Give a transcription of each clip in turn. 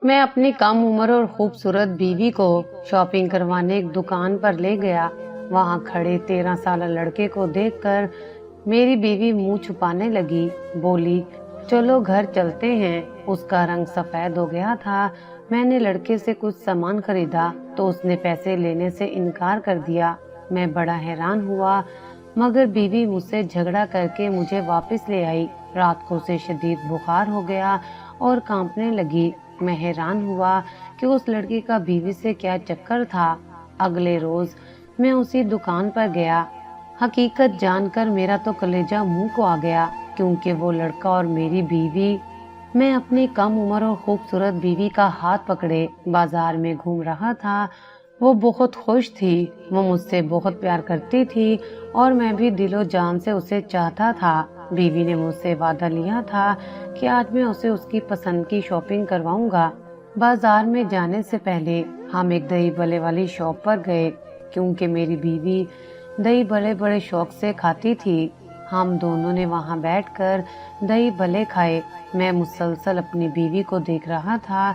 میں اپنی کم عمر اور خوبصورت بیوی کو شاپنگ کروانے ایک دکان پر لے گیا۔ وہاں کھڑے 13 سالہ لڑکے کو دیکھ کر میری بیوی منہ چھپانے لگی، بولی چلو گھر چلتے ہیں۔ اس کا رنگ سفید ہو گیا تھا۔ میں نے لڑکے سے کچھ سامان خریدا تو اس نے پیسے لینے سے انکار کر دیا۔ میں بڑا حیران ہوا، مگر بیوی مجھ سے جھگڑا کر کے مجھے واپس لے آئی۔ رات کو اسے شدید بخار ہو گیا اور کانپنے لگی۔ میں حیران ہوا کہ اس لڑکی کا بیوی سے کیا چکر تھا۔ اگلے روز میں اسی دکان پر گیا۔ حقیقت جان کر میرا تو کلیجہ منہ کو آ گیا، کیونکہ وہ لڑکا اور میری بیوی، میں اپنی کم عمر اور خوبصورت بیوی کا ہاتھ پکڑے بازار میں گھوم رہا تھا۔ وہ بہت خوش تھی، وہ مجھ سے بہت پیار کرتی تھی اور میں بھی دل و جان سے اسے چاہتا تھا۔ بیوی نے مجھ سے وعدہ لیا تھا کہ آج میں اسے اس کی پسند کی شاپنگ کرواؤں گا۔ بازار میں جانے سے پہلے ہم ایک دہی بھلے والی شاپ پر گئے، کیونکہ میری بیوی دہی بڑے بڑے شوق سے کھاتی تھی۔ ہم دونوں نے وہاں بیٹھ کر دہی بھلے کھائے۔ میں مسلسل اپنی بیوی کو دیکھ رہا تھا۔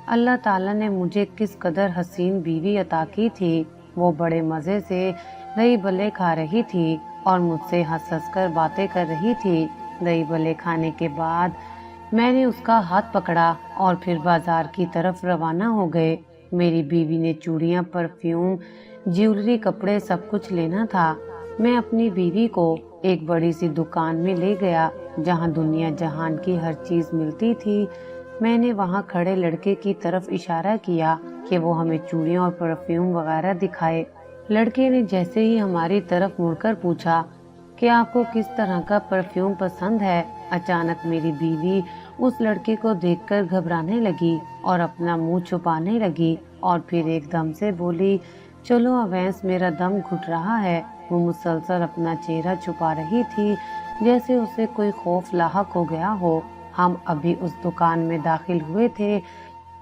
اللہ تعالیٰ نے مجھے کس قدر حسین بیوی عطا کی تھی۔ وہ بڑے مزے سے دہی بھلے کھا رہی تھی اور مجھ سے ہنس ہنس کر باتیں کر رہی تھی۔ دہی بھلے کھانے کے بعد میں نے اس کا ہاتھ پکڑا اور پھر بازار کی طرف روانہ ہو گئے۔ میری بیوی نے چوڑیاں، پرفیوم، جیولری، کپڑے سب کچھ لینا تھا۔ میں اپنی بیوی کو ایک بڑی سی دکان میں لے گیا جہاں دنیا جہان کی ہر چیز ملتی تھی۔ میں نے وہاں کھڑے لڑکے کی طرف اشارہ کیا کہ وہ ہمیں چوڑیاں اور پرفیوم وغیرہ دکھائے۔ لڑکے نے جیسے ہی ہماری طرف مڑ کر پوچھا کہ آپ کو کس طرح کا پرفیوم پسند ہے، اچانک میری بیوی اس لڑکے کو دیکھ کر گھبرانے لگی اور اپنا منہ چھپانے لگی اور پھر ایک دم سے بولی چلو اوینس، میرا دم گھٹ رہا ہے۔ وہ مسلسل اپنا چہرہ چھپا رہی تھی جیسے اسے کوئی خوف لاحق ہو گیا ہو۔ ہم ابھی اس دکان میں داخل ہوئے تھے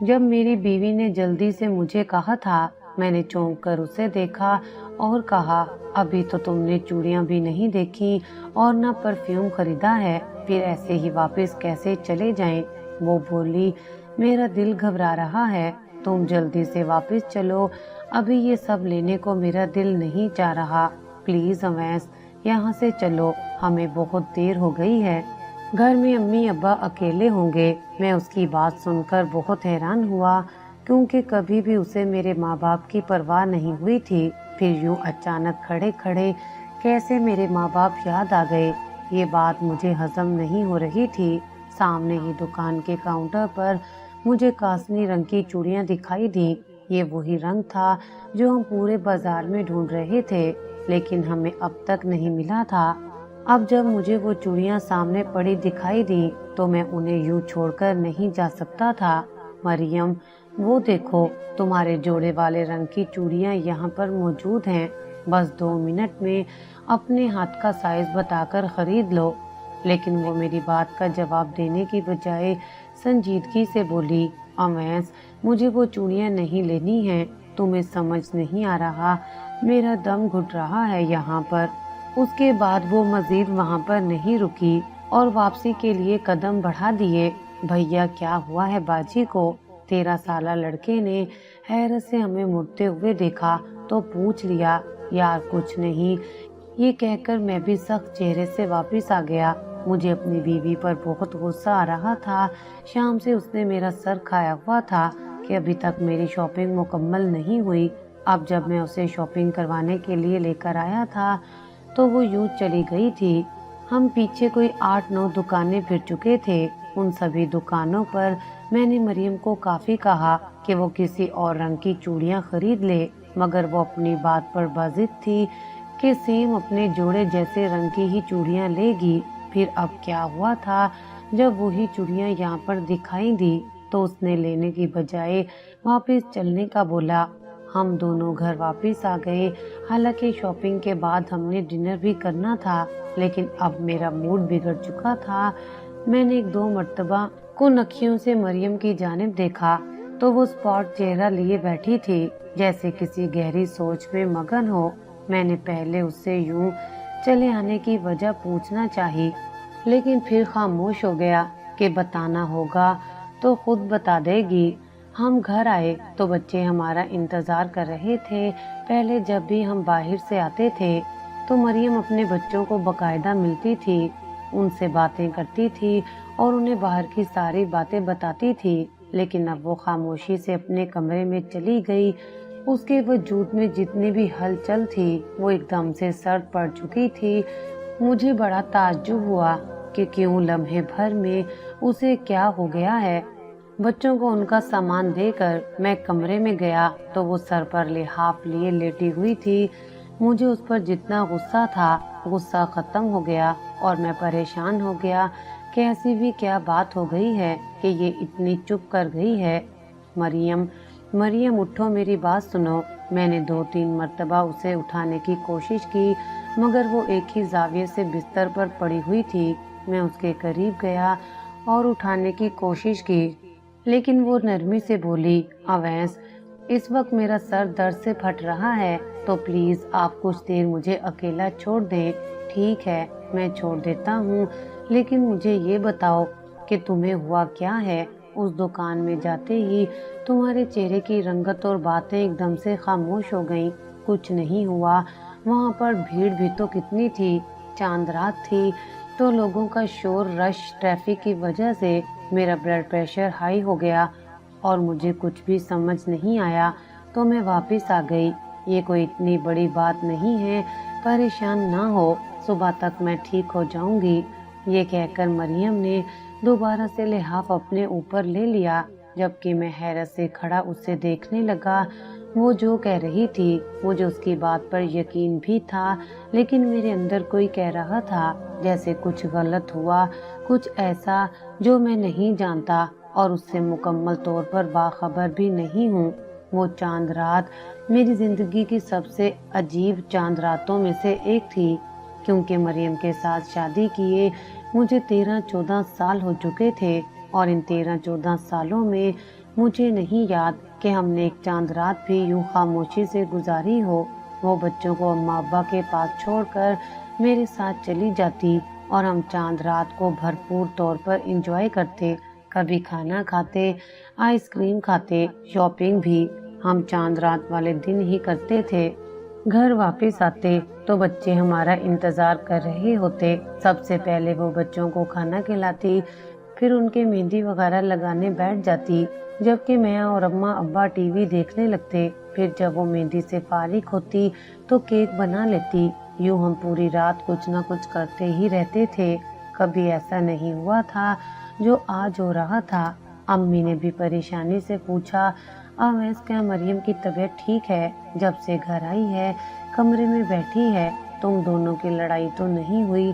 جب میری بیوی نے جلدی سے مجھے کہا تھا۔ میں نے چونک کر اسے دیکھا اور کہا ابھی تو تم نے چوڑیاں بھی نہیں دیکھی اور نہ پرفیوم خریدا ہے، پھر ایسے ہی واپس کیسے چلے جائیں؟ وہ بولی میرا دل گھبرا رہا ہے، تم جلدی سے واپس چلو، ابھی یہ سب لینے کو میرا دل نہیں چاہ رہا، پلیز اوینس یہاں سے چلو، ہمیں بہت دیر ہو گئی ہے، گھر میں امی ابا اکیلے ہوں گے۔ میں اس کی بات سن کر بہت حیران ہوا، کیونکہ کبھی بھی اسے میرے ماں باپ کی پرواہ نہیں ہوئی تھی، پھر یوں اچانک کھڑے کھڑے کیسے میرے ماں باپ یاد آ گئے؟ یہ بات مجھے ہضم نہیں ہو رہی تھی۔ سامنے ہی دکان کے کاؤنٹر پر مجھے کاسنی رنگ کی چوڑیاں دکھائی دیں۔ یہ وہی رنگ تھا جو ہم پورے بازار میں ڈھونڈ رہے تھے، لیکن ہمیں اب تک نہیں ملا تھا۔ اب جب مجھے وہ چوڑیاں سامنے پڑی دکھائی دی تو میں انہیں یوں چھوڑ کر نہیں جا سکتا تھا۔ مریم، وہ دیکھو، تمہارے جوڑے والے رنگ کی چوڑیاں یہاں پر موجود ہیں، بس 2 منٹ میں اپنے ہاتھ کا سائز بتا کر خرید لو۔ لیکن وہ میری بات کا جواب دینے کی بجائے سنجیدگی سے بولی اوینس، مجھے وہ چوڑیاں نہیں لینی ہیں، تمہیں سمجھ نہیں آ رہا، میرا دم گھٹ رہا ہے یہاں پر۔ اس کے بعد وہ مزید وہاں پر نہیں رکی اور واپسی کے لیے قدم بڑھا دیے۔ بھیا کیا ہوا ہے باجی کو؟ 13 سالہ لڑکے نے حیرت سے ہمیں مڑتے ہوئے دیکھا تو پوچھ لیا۔ یار کچھ نہیں، یہ کہہ کر میں بھی سخت چہرے سے واپس آ گیا۔ مجھے اپنی بیوی پر بہت غصہ آ رہا تھا۔ شام سے اس نے میرا سر کھایا ہوا تھا کہ ابھی تک میری شاپنگ مکمل نہیں ہوئی۔ اب جب میں اسے شاپنگ کروانے کے لیے لے کر آیا تھا تو وہ یوں چلی گئی تھی۔ ہم پیچھے کوئی 8-9 دکانیں پھر چکے تھے۔ ان سبھی دکانوں پر میں نے مریم کو کافی کہا کہ وہ کسی اور رنگ کی چوڑیاں خرید لے، مگر وہ اپنی بات پر باضد تھی کہ سیم اپنے جوڑے جیسے رنگ کی ہی چوڑیاں لے گی۔ پھر اب کیا ہوا تھا، جب وہی چوڑیاں یہاں پر دکھائی دی تو اس نے لینے کی بجائے واپس چلنے کا بولا۔ ہم دونوں گھر واپس آ گئے۔ حالانکہ شاپنگ کے بعد ہم نے ڈنر بھی کرنا تھا، لیکن اب میرا موڈ بگڑ چکا تھا۔ میں نے 1-2 مرتبہ کن اکھیوں سے مریم کی جانب دیکھا تو وہ اسپاٹ چہرہ لیے بیٹھی تھی جیسے کسی گہری سوچ میں مگن ہو۔ میں نے پہلے اس سے یوں چلے آنے کی وجہ پوچھنا چاہی، لیکن پھر خاموش ہو گیا کہ بتانا ہوگا تو خود بتا دے گی۔ ہم گھر آئے تو بچے ہمارا انتظار کر رہے تھے۔ پہلے جب بھی ہم باہر سے آتے تھے تو مریم اپنے بچوں کو باقاعدہ ملتی تھی، ان سے باتیں کرتی تھی اور انہیں باہر کی ساری باتیں بتاتی تھی، لیکن اب وہ خاموشی سے اپنے کمرے میں چلی گئی۔ اس کے وجود میں جتنی بھی ہلچل تھی وہ ایک دم سے سرد پڑ چکی تھی۔ مجھے بڑا تعجب ہوا کہ کیوں لمحے بھر میں اسے کیا ہو گیا ہے۔ بچوں کو ان کا سامان دے کر میں کمرے میں گیا تو وہ سر پر لحاف لیے لیٹی ہوئی تھی۔ مجھے اس پر جتنا غصہ تھا غصہ ختم ہو گیا اور میں پریشان ہو گیا کہ ایسی بھی کیا بات ہو گئی ہے کہ یہ اتنی چپ کر گئی ہے۔ مریم مریم اٹھو، میری بات سنو۔ میں نے 2-3 مرتبہ اسے اٹھانے کی کوشش کی مگر وہ ایک ہی زاویے سے بستر پر پڑی ہوئی تھی۔ میں اس کے قریب گیا اور اٹھانے کی کوشش کی لیکن وہ نرمی سے بولی، اویس اس وقت میرا سر درد سے پھٹ رہا ہے تو پلیز آپ کچھ دیر مجھے اکیلا چھوڑ دیں۔ ٹھیک ہے میں چھوڑ دیتا ہوں، لیکن مجھے یہ بتاؤ کہ تمہیں ہوا کیا ہے۔ اس دکان میں جاتے ہی تمہارے چہرے کی رنگت اور باتیں ایک دم سے خاموش ہو گئیں۔ کچھ نہیں ہوا، وہاں پر بھیڑ بھی تو کتنی تھی، چاند رات تھی تو لوگوں کا شور، رش، ٹریفک کی وجہ سے میرا بلڈ پریشر ہائی ہو گیا اور مجھے کچھ بھی سمجھ نہیں آیا تو میں واپس آ گئی۔ یہ کوئی اتنی بڑی بات نہیں ہے، پریشان نہ ہو، صبح تک میں ٹھیک ہو جاؤں گی۔ یہ کہہ کر مریم نے دوبارہ سے لحاف اپنے اوپر لے لیا، جبکہ میں حیرت سے کھڑا اسے دیکھنے لگا۔ وہ جو کہہ رہی تھی مجھے اس کی بات پر یقین بھی تھا، لیکن میرے اندر کوئی کہہ رہا تھا جیسے کچھ غلط ہوا، کچھ ایسا جو میں نہیں جانتا اور اس سے مکمل طور پر باخبر بھی نہیں ہوں۔ وہ چاند رات میری زندگی کی سب سے عجیب چاند راتوں میں سے ایک تھی، کیونکہ مریم کے ساتھ شادی کیے مجھے 13-14 سال ہو چکے تھے اور ان 13-14 سالوں میں مجھے نہیں یاد کہ ہم نے ایک چاند رات بھی یوں خاموشی سے گزاری ہو۔ وہ بچوں کو اماں ابا کے پاس چھوڑ کر میرے ساتھ چلی جاتی اور ہم چاند رات کو بھرپور طور پر انجوائے کرتے، کبھی کھانا کھاتے، آئس کریم کھاتے، شاپنگ بھی ہم چاند رات والے دن ہی کرتے تھے۔ گھر واپس آتے تو بچے ہمارا انتظار کر رہے ہوتے۔ سب سے پہلے وہ بچوں کو کھانا کھلاتی، پھر ان کے مہندی وغیرہ لگانے بیٹھ جاتی، جبکہ میں اور اماں ابا ٹی وی دیکھنے لگتے۔ پھر جب وہ مہندی سے فارغ ہوتی تو کیک بنا لیتی۔ یوں ہم پوری رات کچھ نہ کچھ کرتے ہی رہتے تھے۔ کبھی ایسا نہیں ہوا تھا جو آج ہو رہا تھا۔ امی نے بھی پریشانی سے پوچھا، اویس کیا مریم کی طبیعت ٹھیک ہے؟ جب سے گھر آئی ہے کمرے میں بیٹھی ہے، تم دونوں کی لڑائی تو نہیں ہوئی؟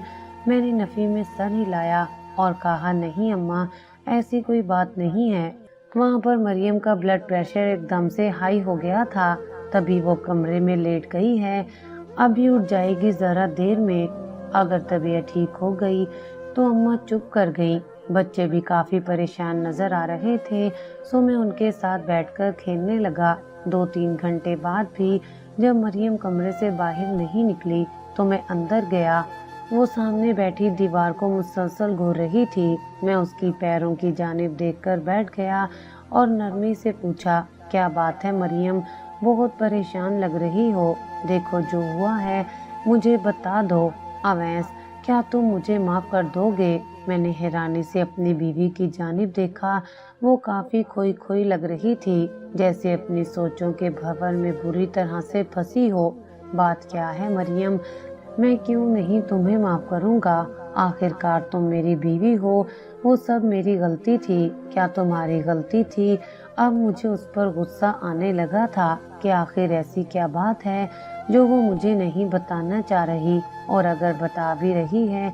میں نے نفی میں سر ہلایا اور کہا، نہیں اماں، ایسی کوئی بات نہیں ہے۔ وہاں پر مریم کا بلڈ پریشر ایک دم سے ہائی ہو گیا تھا، تبھی وہ کمرے میں لیٹ گئی ہے، ابھی اٹھ جائے گی ذرا دیر میں۔ اگر طبیعت ٹھیک ہو گئی تو اماں چپ کر گئی۔ بچے بھی کافی پریشان نظر آ رہے تھے، سو میں ان کے ساتھ بیٹھ کر کھیلنے لگا۔ 2-3 گھنٹے بعد بھی جب مریم کمرے سے باہر نہیں نکلی تو میں اندر گیا۔ وہ سامنے بیٹھی دیوار کو مسلسل گھور رہی تھی۔ میں اس کی پیروں کی جانب دیکھ کر بیٹھ گیا اور نرمی سے پوچھا، کیا بات ہے مریم؟ بہت پریشان لگ رہی ہو، دیکھو جو ہوا ہے مجھے بتا دو۔ اویس کیا تم مجھے معاف کر دو گے؟ میں نے حیرانی سے اپنی بیوی کی جانب دیکھا، وہ کافی کھوئی کھوئی لگ رہی تھی، جیسے اپنی سوچوں کے بھنور میں بری طرح سے پھنسی ہو۔ بات کیا ہے مریم؟ میں کیوں نہیں تمہیں معاف کروں گا؟ آخر کار تم میری بیوی ہو، وہ سب میری غلطی تھی۔ کیا تمہاری غلطی تھی؟ اب مجھے اس پر غصہ آنے لگا تھا کہ آخر ایسی کیا بات ہے جو وہ مجھے نہیں بتانا چاہ رہی، اور اگر بتا بھی رہی ہے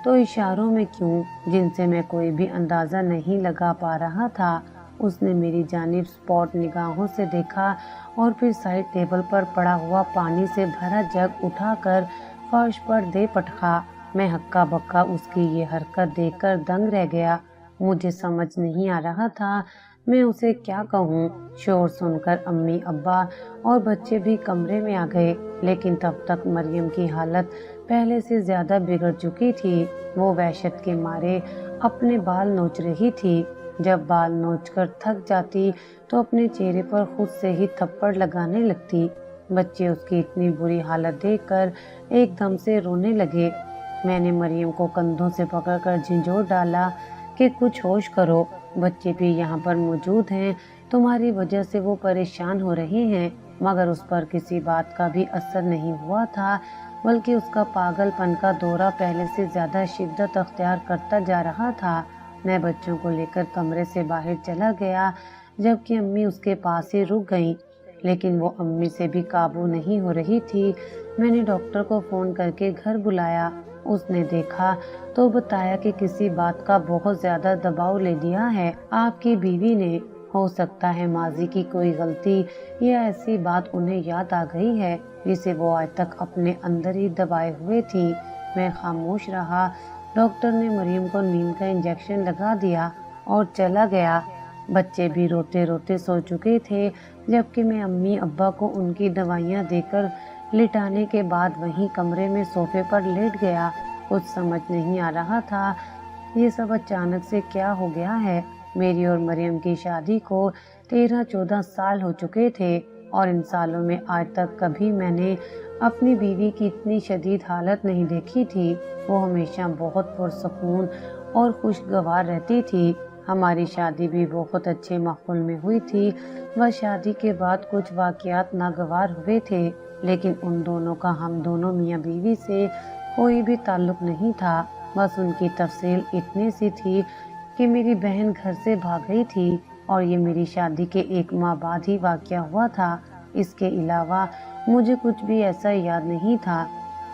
تو اشاروں میں کیوں، جن سے میں کوئی بھی اندازہ نہیں لگا پا رہا تھا۔ اس نے میری جانب سپاٹ نگاہوں سے دیکھا اور پھر سائڈ ٹیبل پر پڑا ہوا پانی سے بھرا جگ اٹھا کر فرش پر دے پٹکا۔ میں ہکا بکا اس کی یہ حرکت دیکھ کر دنگ رہ گیا۔ مجھے سمجھ نہیں آ رہا تھا میں اسے کیا کہوں۔ شور سن کر امی ابا اور بچے بھی کمرے میں آ گئے، لیکن تب تک مریم کی حالت پہلے سے زیادہ بگڑ چکی تھی۔ وہ وحشت کے مارے اپنے بال نوچ رہی تھی۔ जब बाल नोचकर थक जाती तो अपने चेहरे पर खुद से ही थप्पड़ लगाने लगती। बच्चे उसकी इतनी बुरी हालत देखकर एकदम से रोने लगे। मैंने मरियम को कंधों से पकड़कर झिंझोर डाला कि कुछ होश करो, बच्चे भी यहाँ पर मौजूद हैं, तुम्हारी वजह से वो परेशान हो रहे हैं। मगर उस पर किसी बात का भी असर नहीं हुआ था, बल्कि उसका पागलपन का दौरा पहले से ज्यादा शिद्दत अख्तियार करता जा रहा था। मैं बच्चों को लेकर कमरे से बाहर चला गया, जबकि अम्मी उसके पास ही रुक गईं, लेकिन वो अम्मी से भी काबू नहीं हो रही थी। मैंने डॉक्टर को फोन करके घर बुलाया। उसने देखा तो बताया कि किसी बात का बहुत ज्यादा दबाव ले लिया है आपकी बीवी ने। हो सकता है माजी की कोई गलती या ऐसी बात उन्हें याद आ गई है जिसे वो आज तक अपने अंदर ही दबाए हुए थी। मैं खामोश रहा। डॉक्टर ने मरियम को नींद का इंजेक्शन लगा दिया और चला गया। बच्चे भी रोते रोते सो चुके थे, जबकि मैं अम्मी अब्बा को उनकी दवाइयाँ देकर लिटाने के बाद वहीं कमरे में सोफे पर लेट गया। कुछ समझ नहीं आ रहा था ये सब अचानक से क्या हो गया है। मेरी और मरियम की शादी को 13-14 साल हो चुके थे और इन सालों में आज तक कभी मैंने अपनी बीवी की इतनी शदीद हालत नहीं देखी थी। वो हमेशा बहुत पुरसकून और खुशगवार रहती थी। हमारी शादी भी बहुत अच्छे माहौल में हुई थी। बस शादी के बाद कुछ वाकयात नागवार हुए थे, लेकिन उन दोनों का हम दोनों मियाँ बीवी से कोई भी ताल्लुक नहीं था। बस उनकी तफसील इतनी सी थी कि मेरी बहन घर से भाग गई थी और ये मेरी शादी के 1 माह बाद ही वाकया हुआ था। इसके अलावा मुझे कुछ भी ऐसा याद नहीं था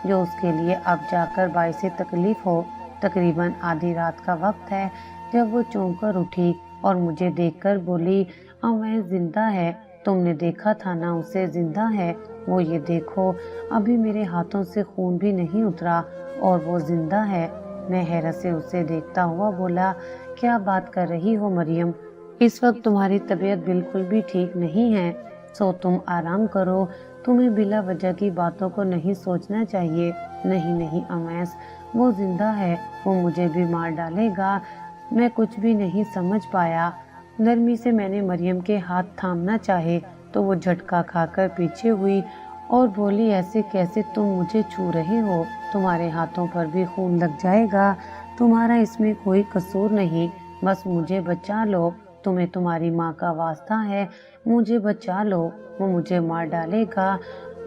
जो उसके लिए अब जाकर बाइस तकलीफ हो। तकरीबन आधी रात का वक्त है जब वो चौंक कर उठी और मुझे देखकर बोली, वह जिंदा है, तुमने देखा था ना उसे जिंदा है, वो ये देखो अभी मेरे हाथों से खून भी नहीं उतरा और वो जिंदा है। मैं हैरत से उसे देखता हुआ बोला, क्या बात कर रही हो मरियम, इस वक्त तुम्हारी तबीयत बिल्कुल भी ठीक नहीं है, सो तुम आराम करो, तुम्हें बिला वजह की बातों को नहीं सोचना चाहिए। नहीं नहीं अवैस, वो जिंदा है, वो मुझे भी मार डालेगा। मैं कुछ भी नहीं समझ पाया। नरमी से मैंने मरियम के हाथ थामना चाहे तो वो झटका खाकर पीछे हुई और बोली, ऐसे कैसे तुम मुझे छू रहे हो, तुम्हारे हाथों पर भी खून लग जाएगा, तुम्हारा इसमें कोई कसूर नहीं, बस मुझे बचा लो, तुम्हें तुम्हारी माँ का वास्ता है, मुझे बचा लो, वो मुझे मार डालेगा।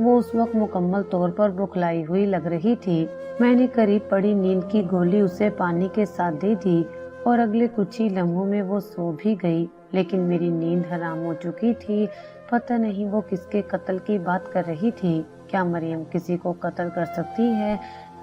वो उस वक्त मुकम्मल तौर पर बुखलाई हुई लग रही थी। मैंने करीब पड़ी नींद की गोली उसे पानी के साथ दे दी और अगले कुछ ही लम्हों में वो सो भी गई, लेकिन मेरी नींद हराम हो चुकी थी। पता नहीं वो किसके कत्ल की बात कर रही थी। क्या मरियम किसी को कत्ल कर सकती है?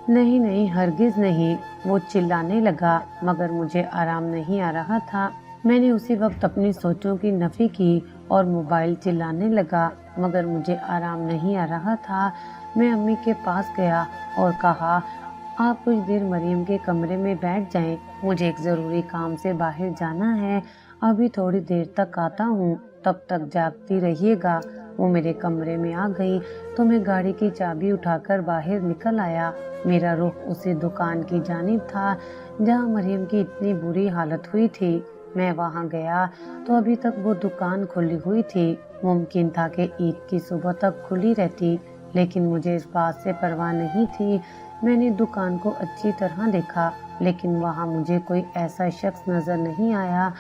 नहीं नहीं, हरगिज नहीं। वो चिल्लाने लगा, मगर मुझे आराम नहीं आ रहा था। मैंने उसी वक्त अपनी सोचों की नफी की और मोबाइल चिल्लाने लगा, मगर मुझे आराम नहीं आ रहा था। मैं अम्मी के पास गया और कहा, आप कुछ देर मरियम के कमरे में बैठ जाएं, मुझे एक ज़रूरी काम से बाहर जाना है, अभी थोड़ी देर तक आता हूँ, तब तक जागती रहिएगा। वो मेरे कमरे में आ गई तो मैं गाड़ी की चाबी उठाकर बाहर निकल आया। मेरा रुख उसी दुकान की जानिब था जहाँ मरियम की इतनी बुरी हालत हुई थी। मैं वहाँ गया तो अभी तक वो दुकान खुली हुई थी। मुमकिन था कि ईद की सुबह तक खुली रहती, लेकिन मुझे इस बात से परवाह नहीं थी। मैंने दुकान को अच्छी तरह देखा, लेकिन वहाँ मुझे कोई ऐसा शख्स नजर नहीं आया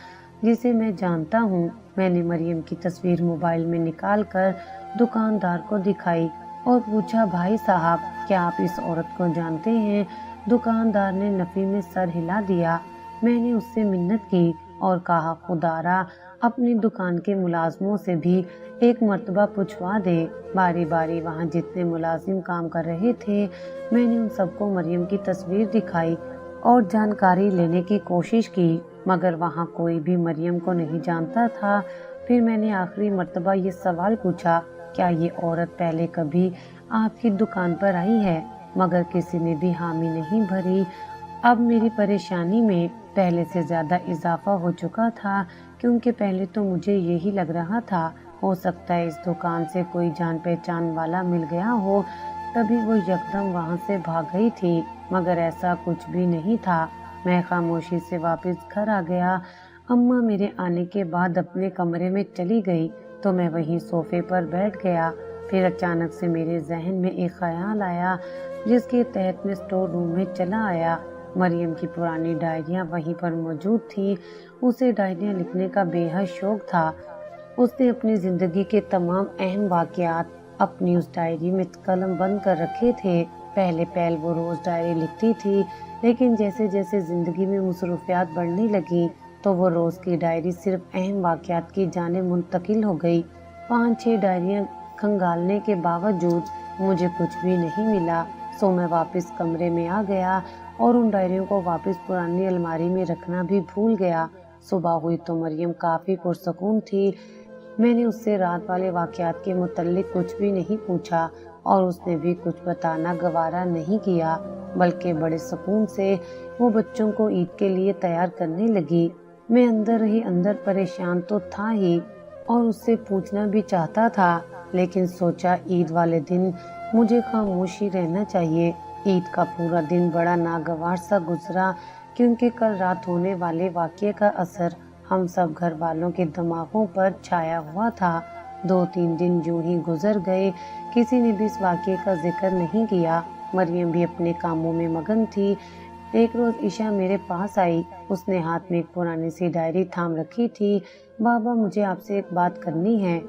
जिसे मैं जानता हूँ। मैंने मरियम की तस्वीर मोबाइल में निकाल कर दुकानदार को दिखाई और पूछा, भाई साहब क्या आप इस औरत को जानते हैं? दुकानदार ने नफी में सर हिला दिया। मैंने उससे मिन्नत की और कहा, खुदारा अपनी दुकान के मुलाजमों से भी एक मर्तबा पूछवा दे। बारी बारी वहाँ जितने मुलाजिम काम कर रहे थे, मैंने उन सबको मरियम की तस्वीर दिखाई और जानकारी लेने की कोशिश की, मगर वहाँ कोई भी मरियम को नहीं जानता था। फिर मैंने आखिरी मर्तबा ये सवाल पूछा, क्या ये औरत पहले कभी आपकी दुकान पर आई है? मगर किसी ने भी हामी नहीं भरी। अब मेरी परेशानी में पहले से ज़्यादा इजाफा हो चुका था, क्योंकि पहले तो मुझे यही लग रहा था हो सकता है इस दुकान से कोई जान पहचान वाला मिल गया हो, तभी वो यकदम वहाँ से भाग गई थी, मगर ऐसा कुछ भी नहीं था। मैं खामोशी से वापस घर आ गया। अम्मा मेरे आने के बाद अपने कमरे में चली गई तो मैं वहीं सोफे पर बैठ गया। फिर अचानक से मेरे जहन में एक ख्याल आया जिसके तहत मैं स्टोर रूम में चला आया। मरियम की पुरानी डायरियां वहीं पर मौजूद थी। उसे डायरियां लिखने का बेहद शौक था। उसने अपनी जिंदगी के तमाम अहम वाकयात अपनी उस डायरी में कलम बंद कर रखे थे। पहले पहल वो रोज डायरी लिखती थी, लेकिन जैसे जैसे जिंदगी में मसरूफियात बढ़ने लगी तो वो रोज की डायरी सिर्फ अहम वाकयात की जाने मुंतकिल हो गई। 5-6 डायरियां खंगालने के बावजूद मुझे कुछ भी नहीं मिला। सो मैं वापस कमरे में आ गया और उन डायरियों को वापस पुरानी अलमारी में रखना भी भूल गया। सुबह हुई तो मरियम काफी पुरसकून थी। मैंने उससे रात वाले वाकयात के मुतल्लिक कुछ भी नहीं पूछा और उसने भी कुछ बताना गवारा नहीं किया, बल्कि बड़े सुकून से वो बच्चों को ईद के लिए तैयार करने लगी। मैं अंदर ही अंदर परेशान तो था ही और उससे पूछना भी चाहता था, लेकिन सोचा ईद वाले दिन मुझे खामोशी रहना चाहिए। ईद का पूरा दिन बड़ा नागवार सा गुजरा, क्योंकि कल रात होने वाले वाक़ये का असर हम सब घर वालों के दिमागों पर छाया हुआ था। 2-3 दिन यूं ही गुजर गए, किसी ने भी इस वाक़ये का जिक्र नहीं किया। मरियम भी अपने कामों में मगन थी। एक रोज ईशा मेरे पास आई। उसने हाथ में एक पुरानी सी डायरी थाम रखी थी। बाबा, मुझे आपसे एक बात करनी है,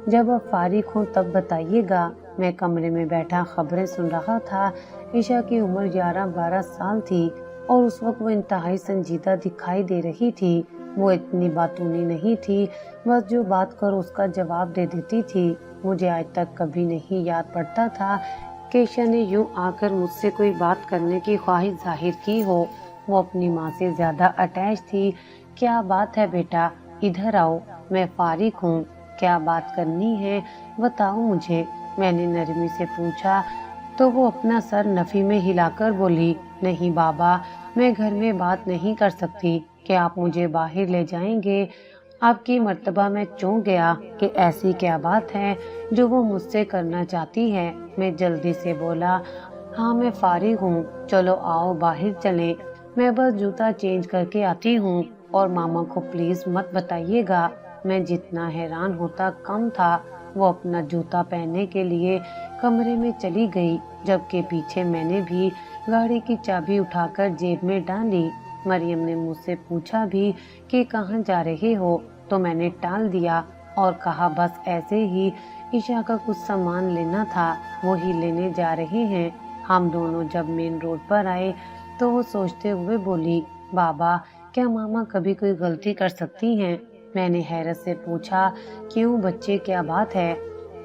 जब आप फारिग हों तब बताइएगा। मैं कमरे में बैठा खबरें सुन रहा था। ईशा की उम्र 11-12 साल थी और उस वक्त वो इंतहाई संजीदा दिखाई दे रही थी। वो इतनी बातूनी नहीं थी, बस जो बात करो उसका जवाब दे देती थी। मुझे आज तक कभी नहीं याद पड़ता था कि ईशा ने यूं आकर मुझसे कोई बात करने की ख्वाहिश जाहिर की हो। वो अपनी माँ से ज्यादा अटैच थी। क्या बात है बेटा, इधर आओ, मैं फारिग हूँ। क्या बात करनी है, बताओ मुझे, मैंने नरमी से पूछा। तो वो अपना सर नफी में हिलाकर बोली, नहीं बाबा, मैं घर में बात नहीं कर सकती। क्या आप मुझे बाहर ले जाएंगे? आपकी मर्तबा में चौंक गया कि ऐसी क्या बात है जो वो मुझसे करना चाहती है। मैं जल्दी से बोला, हाँ मैं फारिग हूँ, चलो आओ बाहर चलें। मैं बस जूता चेंज करके आती हूँ और मामा को प्लीज मत बताइएगा। मैं जितना हैरान होता कम था। वो अपना जूता पहनने के लिए कमरे में चली गई, जबकि पीछे मैंने भी गाड़ी की चाबी उठाकर जेब में डाली। मरियम ने मुझसे पूछा भी कि कहाँ जा रहे हो, तो मैंने टाल दिया और कहा बस ऐसे ही, ईशा का कुछ सामान लेना था, वो ही लेने जा रहे हैं। हम दोनों जब मेन रोड पर आए तो वो सोचते हुए बोली, बाबा, क्या मामा कभी कोई गलती कर सकती हैं? मैंने हैरत से पूछा, क्यों बच्चे, क्या बात है?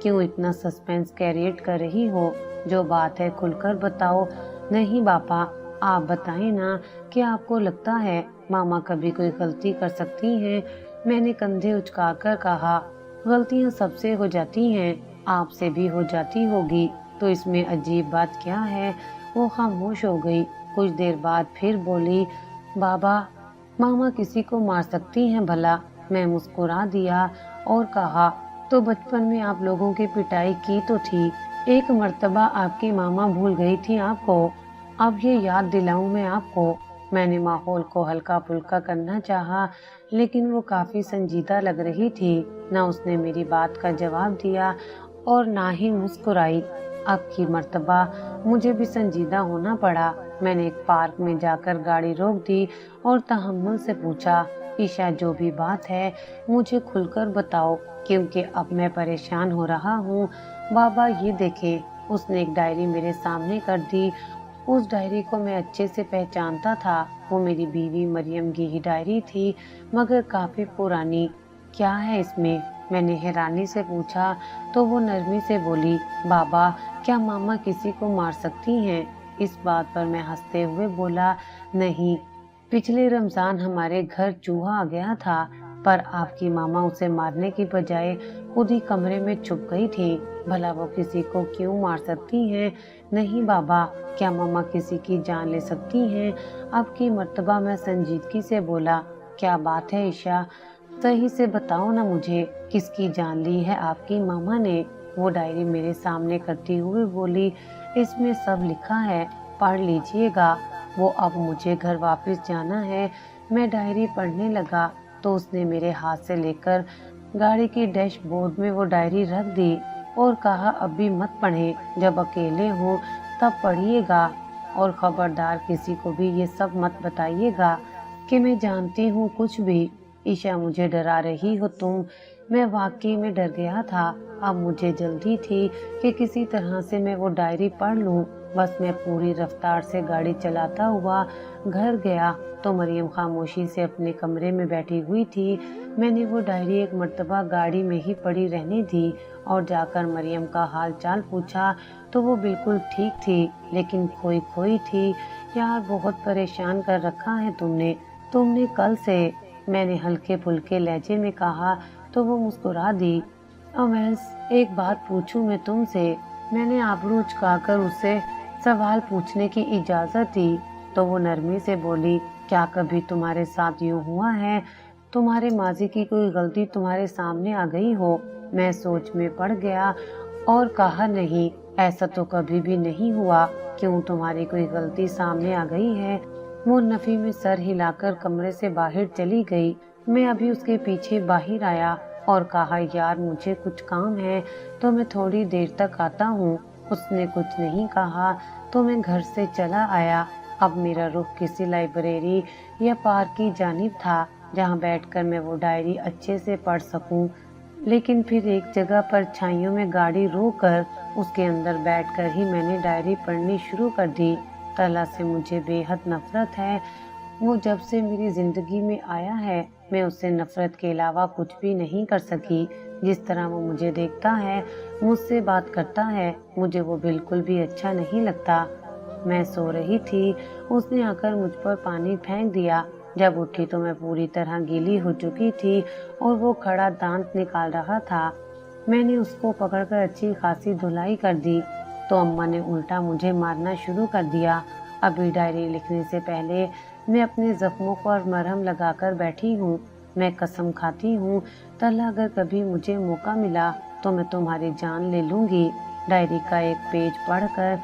क्यों इतना सस्पेंस क्रिएट कर रही हो? जो बात है खुलकर बताओ। नहीं बापा, आप बताएं ना, क्या आपको लगता है मामा कभी कोई गलती कर सकती हैं? मैंने कंधे उचकाकर कहा, गलतियां सबसे हो जाती हैं, आपसे भी हो जाती होगी, तो इसमें अजीब बात क्या है? वो खामोश हो गई। कुछ देर बाद फिर बोली, बाबा, मामा किसी को मार सकती हैं भला? मैं मुस्कुरा दिया और कहा, तो बचपन में आप लोगों की पिटाई की तो थी। एक मर्तबा आपकी मामा भूल गई थी आपको, अब ये याद दिलाऊं मैं आपको। मैंने माहौल को हल्का फुल्का करना चाहा, लेकिन वो काफी संजीदा लग रही थी। ना उसने मेरी बात का जवाब दिया और ना ही मुस्कुराई। अब की मर्तबा मुझे भी संजीदा होना पड़ा। मैंने एक पार्क में जाकर गाड़ी रोक दी और तहम्मुल से पूछा, ईशा, जो भी बात है मुझे खुलकर बताओ, क्योंकि अब मैं परेशान हो रहा हूँ। बाबा ये देखे, उसने एक डायरी मेरे सामने कर दी। उस डायरी को मैं अच्छे से पहचानता था। वो मेरी बीवी मरियम की ही डायरी थी, मगर काफी पुरानी। क्या है इसमें? मैंने हैरानी से पूछा तो वो नरमी से बोली, बाबा, क्या मामा किसी को मार सकती हैं? इस बात पर मैं हंसते हुए बोला, नहीं, पिछले रमजान हमारे घर चूहा आ गया था, पर आपकी मामा उसे मारने की बजाय खुद ही कमरे में छुप गई थी। भला वो किसी को क्यों मार सकती हैं? नहीं बाबा, क्या मामा किसी की जान ले सकती हैं? आपकी मर्तबा में संजीदगी से बोला, क्या बात है ईशा, सही से बताओ ना मुझे, किसकी जान ली है आपकी मामा ने? वो डायरी मेरे सामने करती हुए बोली, इसमें सब लिखा है, पढ़ लीजिएगा। वो अब मुझे घर वापस जाना है। मैं डायरी पढ़ने लगा। तो उसने मेरे हाथ से लेकर गाड़ी की डैशबोर्ड में वो डायरी रख दी और कहा अभी मत पढ़े, जब अकेले हो तब पढ़िएगा और खबरदार किसी को भी ये सब मत बताइएगा कि मैं जानती हूँ कुछ भी। ईशा मुझे डरा रही हो तुम। मैं वाकई में डर गया था। अब मुझे जल्दी थी कि किसी तरह से मैं वो डायरी पढ़ लूं। बस मैं पूरी रफ्तार से गाड़ी चलाता हुआ घर गया तो मरियम खामोशी से अपने कमरे में बैठी हुई थी। मैंने वो डायरी एक मर्तबा गाड़ी में ही पड़ी रहने दी और जाकर मरियम का हाल चाल पूछा तो वो बिल्कुल ठीक थी, लेकिन खोई खोई थी। यार बहुत परेशान कर रखा है तुमने कल से, मैंने हल्के फुल्के लहजे में कहा तो वो मुस्कुरा दी। अमेस, एक बात पूछूं मैं तुमसे? मैंने आबरू उचकाकर उससे सवाल पूछने की इजाजत दी तो वो नरमी से बोली, क्या कभी तुम्हारे साथ यूं हुआ है? तुम्हारे माजी की कोई गलती तुम्हारे सामने आ गई हो? मैं सोच में पड़ गया और कहा नहीं, ऐसा तो कभी भी नहीं हुआ। क्यों, तुम्हारी कोई गलती सामने आ गई है? वो नफी में सर हिलाकर कमरे से बाहर चली गई। मैं अभी उसके पीछे बाहर आया और कहा, यार मुझे कुछ काम है तो मैं थोड़ी देर तक आता हूँ। उसने कुछ नहीं कहा तो मैं घर से चला आया। अब मेरा रुख किसी लाइब्रेरी या पार्क की जानिब था जहाँ बैठकर मैं वो डायरी अच्छे से पढ़ सकूं। लेकिन फिर एक जगह पर छाइयों में गाड़ी रोककर उसके अंदर बैठकर ही मैंने डायरी पढ़नी शुरू कर दी। तला से मुझे बेहद नफरत है। वो जब से मेरी जिंदगी में आया है मैं उससे नफरत के अलावा कुछ भी नहीं कर सकी। जिस तरह वो मुझे देखता है, मुझसे बात करता है, मुझे वो बिल्कुल भी अच्छा नहीं लगता। मैं सो रही थी, उसने आकर मुझ पर पानी फेंक दिया। जब उठी तो मैं पूरी तरह गीली हो चुकी थी और वो खड़ा दांत निकाल रहा था। मैंने उसको पकड़कर अच्छी खासी धुलाई कर दी तो अम्मा ने उल्टा मुझे मारना शुरू कर दिया। अभी डायरी लिखने से पहले मैं अपने जख्मों पर मरहम लगाकर बैठी हूँ। मैं कसम खाती हूँ, तल्ला अगर कभी मुझे मौका मिला तो मैं तुम्हारी जान ले लूंगी। डायरी का एक पेज पढ़कर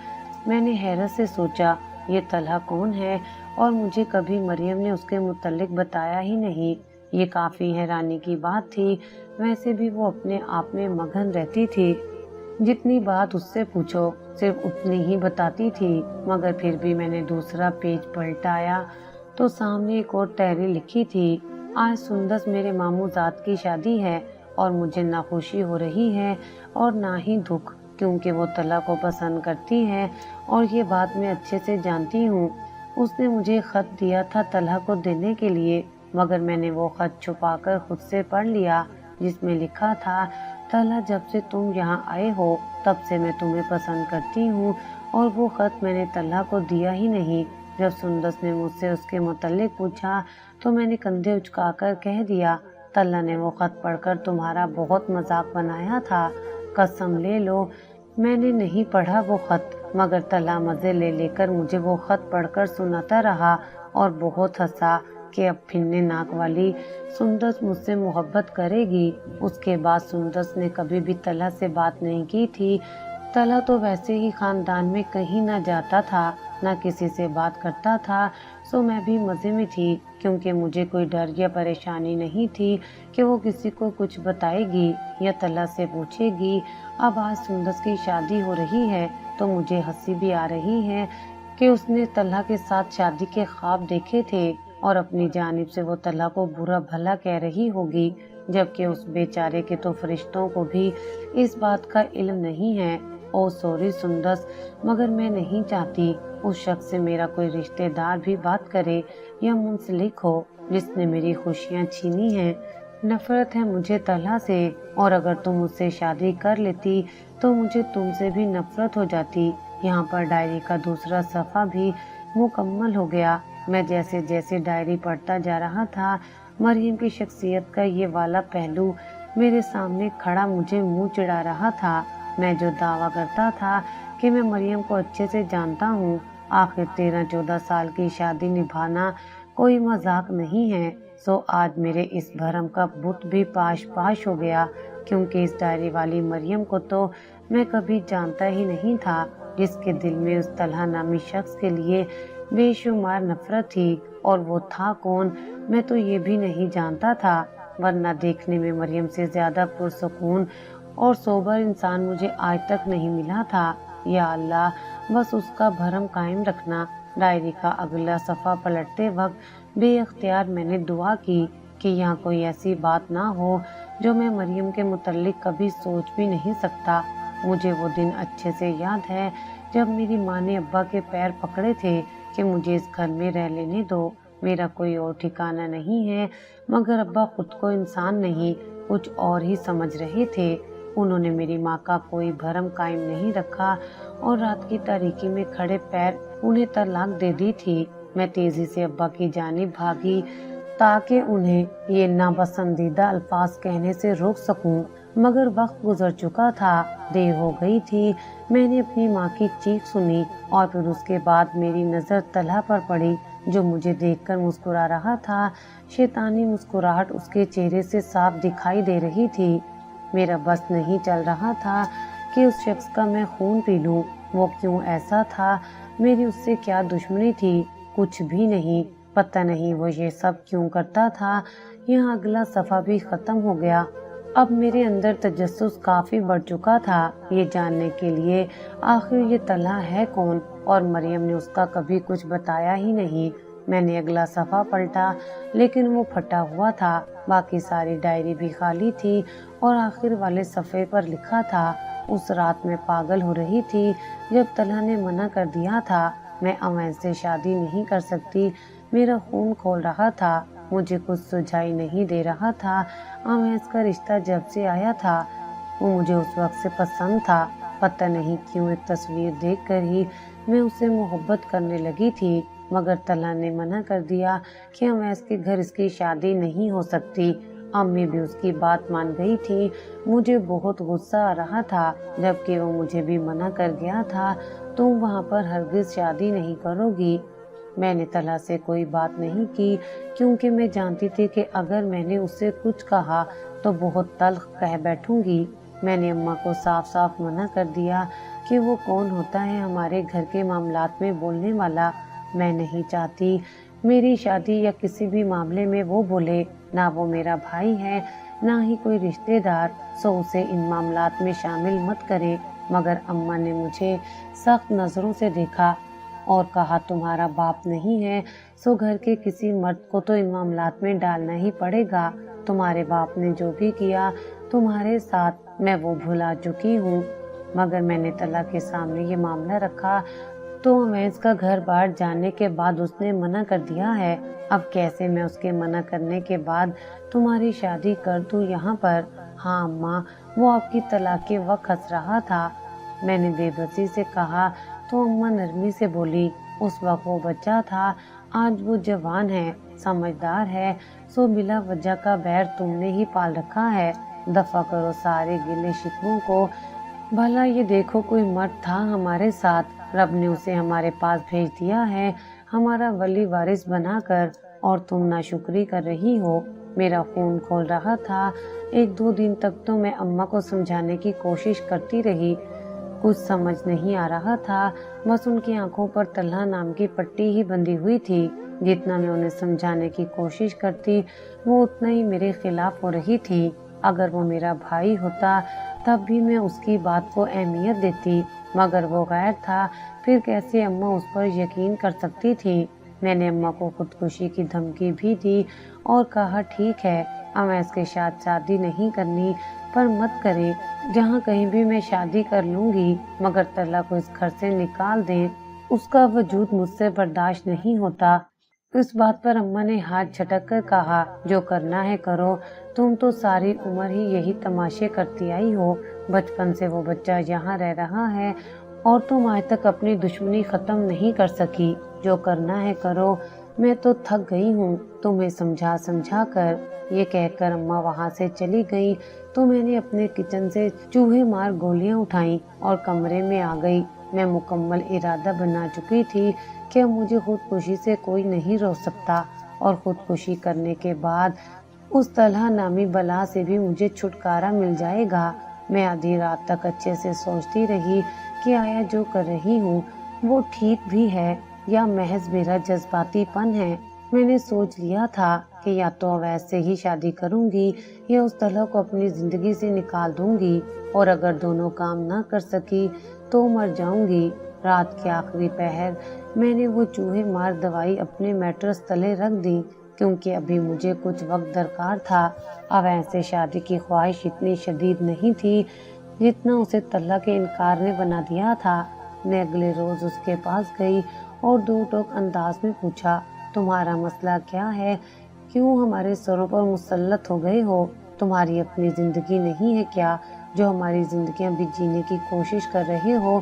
मैंने हैरत से सोचा, ये तल्हा कौन है और मुझे कभी मरियम ने उसके मुतल्लिक बताया ही नहीं। ये काफी हैरानी की बात थी। वैसे भी वो अपने आप में मगन रहती थी। जितनी बात उससे पूछो सिर्फ उतनी ही बताती थी। मगर फिर भी मैंने दूसरा पेज पलटाया तो सामने एक और डायरी लिखी थी, आज सुंदस मेरे मामू जात की शादी है और मुझे ना खुशी हो रही है और ना ही दुख, क्योंकि वो तला को पसंद करती है और ये बात मैं अच्छे से जानती हूँ। उसने मुझे खत दिया था तला को देने के लिए, मगर मैंने वो खत छुपाकर खुद से पढ़ लिया, जिसमें लिखा था, तला जब से तुम यहाँ आए हो तब से मैं तुम्हें पसंद करती हूँ। और वो खत मैंने तला को दिया ही नहीं। जब सुंदस ने मुझसे उसके मुतल्लिक पूछा तो मैंने कंधे उचकाकर कह दिया, तल्ला ने वो खत पढ़कर तुम्हारा बहुत मजाक बनाया था। कसम ले लो मैंने नहीं पढ़ा वो खत, मगर तल्ला मजे ले लेकर मुझे वो खत पढ़कर सुनाता रहा और बहुत हंसा कि अब फिरने नाक वाली सुंदस मुझसे मोहब्बत करेगी। उसके बाद सुंदस ने कभी भी तल्ला से बात नहीं की थी। तला तो वैसे ही खानदान में कहीं ना जाता था, ना किसी से बात करता था। सो मैं भी मजे में थी, क्योंकि मुझे कोई डर या परेशानी नहीं थी कि वो किसी को कुछ बताएगी या तला से पूछेगी। अब आज सुंदस की शादी हो रही है तो मुझे हंसी भी आ रही है कि उसने तला के साथ शादी के ख्वाब देखे थे और अपनी जानिब से वो तला को बुरा भला कह रही होगी, जबकि उस बेचारे के तो फरिश्तों को भी इस बात का इल्म नहीं है। ओ सॉरी सुंदस, मगर मैं नहीं चाहती उस शख्स से मेरा कोई रिश्तेदार भी बात करे या मुंसलिक हो जिसने मेरी खुशियाँ छीनी हैं। नफरत है मुझे तला से, और अगर तुम मुझसे शादी कर लेती तो मुझे तुमसे भी नफरत हो जाती। यहाँ पर डायरी का दूसरा सफ़ा भी मुकम्मल हो गया। मैं जैसे जैसे डायरी पढ़ता जा रहा था, मरियम की शख्सियत का ये वाला पहलू मेरे सामने खड़ा मुझे मुंह चिढ़ा रहा था। मैं जो दावा करता था कि मैं मरियम को अच्छे से जानता हूँ, आखिर 13-14 साल की शादी निभाना कोई मजाक नहीं है। सो आज मेरे इस भरम का बुत भी पाश पाश हो गया, क्योंकि इस डायरी वाली मरियम को तो मैं कभी जानता ही नहीं था, जिसके दिल में उस तलहा नामी शख्स के लिए बेशुमार नफरत थी। اور وہ تھا کون میں تو یہ بھی نہیں جانتا تھا، ورنہ دیکھنے میں مریم سے زیادہ پرسکون اور سوبر انسان مجھے آج تک نہیں ملا تھا۔ یا اللہ، بس اس کا بھرم قائم رکھنا۔ ڈائری کا اگلا صفحہ پلٹتے وقت بے اختیار میں نے دعا کی کہ یہاں کوئی ایسی بات نہ ہو جو میں مریم کے متعلق کبھی سوچ بھی نہیں سکتا۔ مجھے وہ دن اچھے سے یاد ہے جب میری ماں نے ابا کے پیر پکڑے تھے کہ مجھے اس گھر میں رہ لینے دو، میرا کوئی اور ٹھکانہ نہیں ہے۔ مگر ابا خود کو انسان نہیں کچھ اور ہی سمجھ رہے تھے۔ انہوں نے میری ماں کا کوئی بھرم قائم نہیں رکھا اور رات کی تاریکی میں کھڑے پیر انہیں طلاق دے دی تھی۔ میں تیزی سے ابا کی جانب بھاگی تاکہ انہیں یہ ناپسندیدہ الفاظ کہنے سے روک سکوں، مگر وقت گزر چکا تھا، دیر ہو گئی تھی۔ میں نے اپنی ماں کی چیخ سنی اور پھر اس کے بعد میری نظر طلحہ پر پڑی جو مجھے دیکھ کر مسکرا رہا تھا۔ شیطانی مسکراہٹ اس کے چہرے سے صاف دکھائی دے رہی تھی۔ میرا بس نہیں چل رہا تھا کہ اس شخص کا میں خون پی لوں۔ وہ کیوں ایسا تھا؟ میری اس سے کیا دشمنی تھی؟ کچھ بھی نہیں۔ پتہ نہیں وہ یہ سب کیوں کرتا تھا۔ یہاں اگلا صفحہ بھی ختم ہو گیا۔ اب میرے اندر تجسس کافی بڑھ چکا تھا یہ جاننے کے لیے آخر یہ طلحہ ہے کون، اور مریم نے اس کا کبھی کچھ بتایا ہی نہیں۔ میں نے اگلا صفحہ پلٹا لیکن وہ پھٹا ہوا تھا، باقی ساری ڈائری بھی خالی تھی اور آخر والے صفحے پر لکھا تھا، اس رات میں پاگل ہو رہی تھی جب طلحہ نے منع کر دیا تھا۔ میں اوین سے شادی نہیں کر سکتی۔ میرا خون کھول رہا تھا، مجھے کچھ سجائی نہیں دے رہا تھا۔ اوینس کا رشتہ جب سے آیا تھا وہ مجھے اس وقت سے پسند تھا۔ پتہ نہیں کیوں ایک تصویر دیکھ کر ہی میں اسے محبت کرنے لگی تھی، مگر طلحہ نے منع کر دیا کہ اوینس کے گھر اس کی شادی نہیں ہو سکتی۔ امی بھی اس کی بات مان گئی تھی۔ مجھے بہت غصہ آ رہا تھا جبکہ وہ مجھے بھی منع کر گیا تھا، تم وہاں پر ہرگز شادی نہیں کرو گی۔ میں نے طلحہ سے کوئی بات نہیں کی کیونکہ میں جانتی تھی کہ اگر میں نے اس سے کچھ کہا تو بہت تلخ کہہ بیٹھوں گی۔ میں نے اماں کو صاف صاف منع کر دیا کہ وہ کون ہوتا ہے ہمارے گھر کے معاملات میں بولنے والا۔ میں نہیں چاہتی میری شادی یا کسی بھی معاملے میں وہ بولے، نہ وہ میرا بھائی ہے نہ ہی کوئی رشتے دار، سو اسے ان معاملات میں شامل مت کرے۔ مگر اماں نے مجھے سخت نظروں سے دیکھا اور کہا تمہارا باپ نہیں ہے سو گھر کے کسی مرد کو تو ان معاملات میں ڈالنا ہی پڑے گا۔ تمہارے باپ نے جو بھی کیا تمہارے ساتھ میں وہ بھلا چکی ہوں، مگر میں نے طلحہ کے سامنے یہ معاملہ رکھا تو اوینس کا گھر بار جاننے کے بعد اس نے منع کر دیا ہے۔ اب کیسے میں اس کے منع کرنے کے بعد تمہاری شادی کر دوں یہاں پر؟ ہاں اماں، وہ آپ کی طلاق کے وقت ہنس رہا تھا۔ میں نے بے بسی سے کہا تو اماں نرمی سے بولی، اس وقت وہ بچہ تھا، آج وہ جوان ہے، سمجھدار ہے، سو بلا وجہ کا بیر تم نے ہی پال رکھا ہے۔ دفع کرو سارے گلے شکووں کو، بھلا یہ دیکھو کوئی مرد تھا ہمارے ساتھ، رب نے اسے ہمارے پاس بھیج دیا ہے ہمارا ولی وارث بنا کر، اور تم ناشکری کر رہی ہو۔ میرا خون کھول رہا تھا۔ ایک دو دن تک تو میں اماں کو سمجھانے کی کوشش کرتی رہی، کچھ سمجھ نہیں آ رہا تھا، بس ان کی آنکھوں پر طلحہ نام کی پٹی ہی بندھی ہوئی تھی۔ جتنا میں انہیں سمجھانے کی کوشش کرتی وہ اتنا ہی میرے خلاف ہو رہی تھی۔ اگر وہ میرا بھائی ہوتا تب بھی میں اس کی بات کو اہمیت دیتی، مگر وہ غیر تھا، پھر کیسے اماں اس پر یقین کر سکتی تھی؟ میں نے اماں کو خودکشی کی دھمکی بھی دی اور کہا ٹھیک ہے اوینس کے ساتھ شادی نہیں کرنی پر مت کرے، جہاں کہیں بھی میں شادی کر لوں گی، مگر طلحہ کو اس گھر سے نکال دیں، اس کا وجود مجھ سے برداشت نہیں ہوتا۔ اس بات پر اماں نے ہاتھ جھٹک کر کہا جو کرنا ہے کرو، تم تو ساری عمر ہی یہی تماشے کرتی آئی ہو، بچپن سے وہ بچہ یہاں رہ رہا ہے اور تم آج تک اپنی دشمنی ختم نہیں کر سکی، جو کرنا ہے کرو، میں تو تھک گئی ہوں تمہیں سمجھا سمجھا کر۔ یہ کہہ کر اماں وہاں سے چلی گئی تو میں نے اپنے کچن سے چوہے مار گولیاں اٹھائیں اور کمرے میں آ گئی۔ میں مکمل ارادہ بنا چکی تھی کہ اب مجھے خودکشی سے کوئی نہیں روک سکتا، اور خودکشی کرنے کے بعد اس طلحہ نامی بلا سے بھی مجھے چھٹکارا مل جائے گا۔ میں آدھی رات تک اچھے سے سوچتی رہی کہ آیا جو کر رہی ہوں وہ ٹھیک بھی ہے یا محض میرا جذباتی پن ہے۔ میں نے سوچ لیا تھا کہ یا تو اویس سے ہی شادی کروں گی یا اس طلحہ کو اپنی زندگی سے نکال دوں گی، اور اگر دونوں کام نہ کر سکی تو مر جاؤں گی۔ رات کے آخری پہر میں نے وہ چوہے مار دوائی اپنے میٹرس تلے رکھ دی، کیونکہ ابھی مجھے کچھ وقت درکار تھا۔ اویس سے شادی کی خواہش اتنی شدید نہیں تھی جتنا اسے طلحہ کے انکار نے بنا دیا تھا۔ میں اگلے روز اس کے پاس گئی اور دو ٹوک انداز میں پوچھا، تمہارا مسئلہ کیا ہے؟ کیوں ہمارے سروں پر مسلط ہو گئے ہو؟ تمہاری اپنی زندگی نہیں ہے کیا جو ہماری زندگیاں بھی جینے کی کوشش کر رہے ہو؟